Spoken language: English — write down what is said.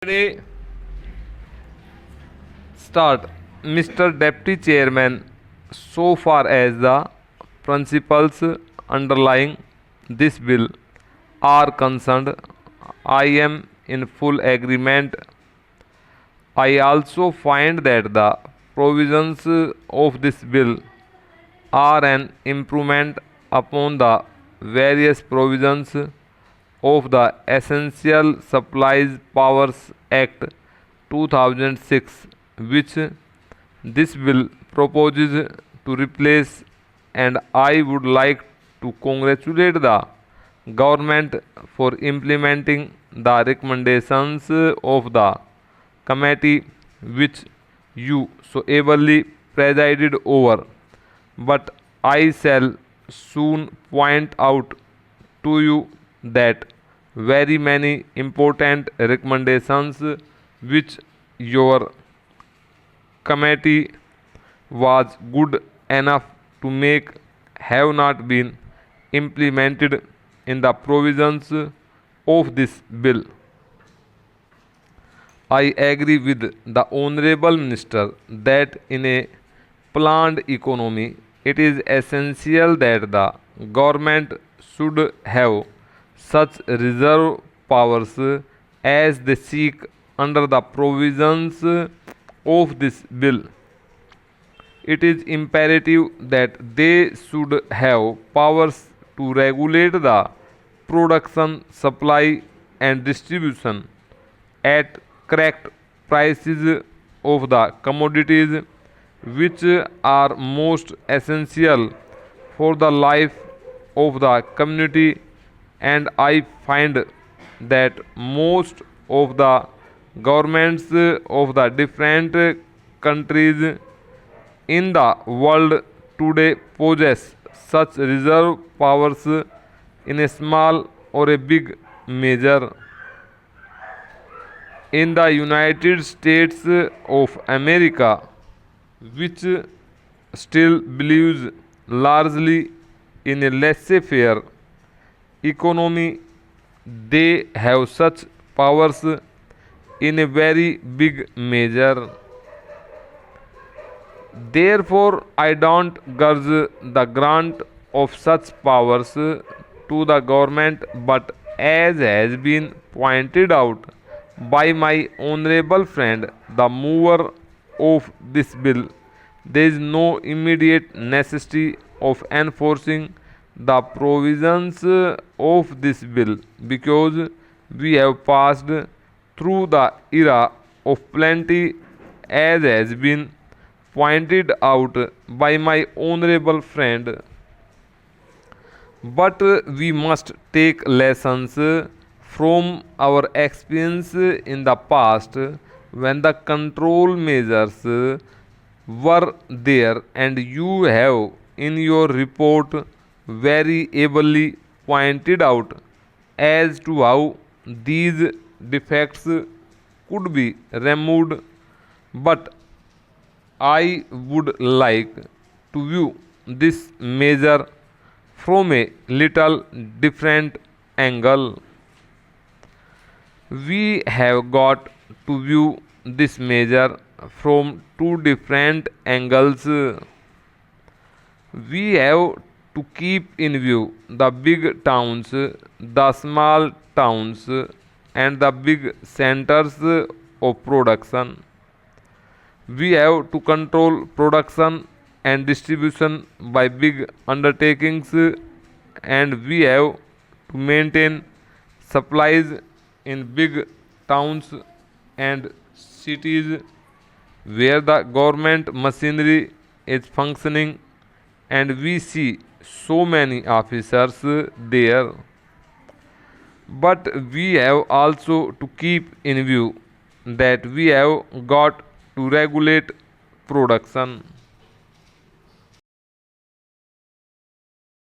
Q&A start. Mr. Deputy Chairman, so far as the principles underlying this bill are concerned, I am in full agreement. I also find that the provisions of this bill are an improvement upon the various provisions of the Essential Supplies Powers Act 2006, which this bill proposes to replace, and I would like to congratulate the government for implementing the recommendations of the committee which you so ably presided over. But I shall soon point out to you that very many important recommendations which your committee was good enough to make have not been implemented in the provisions of this bill. I agree with the Honorable Minister that in a planned economy, it is essential that the government should have such reserve powers as they seek under the provisions of this bill. It is imperative that they should have powers to regulate the production, supply, and distribution at correct prices of the commodities which are most essential for the life of the community, and I find that most of the governments of the different countries in the world today possess such reserve powers in a small or a big measure. In the United States of America, which still believes largely in a laissez-faire economy, they have such powers in a very big measure. Therefore, I don't urge the grant of such powers to the government, but as has been pointed out by my honorable friend, the mover of this bill, there is no immediate necessity of enforcing the provisions of this bill because we have passed through the era of plenty, as has been pointed out by my honorable friend. But we must take lessons from our experience in the past when the control measures were there, and you have in your report very ably pointed out as to how these defects could be removed. But I would like to view this measure from a little different angle. We have got to view this measure from two different angles. We have to keep in view the big towns, the small towns, and the big centers of production. We have to control production and distribution by big undertakings, and we have to maintain supplies in big towns and cities where the government machinery is functioning, and we see so many officers there. But we have also to keep in view that we have got to regulate production.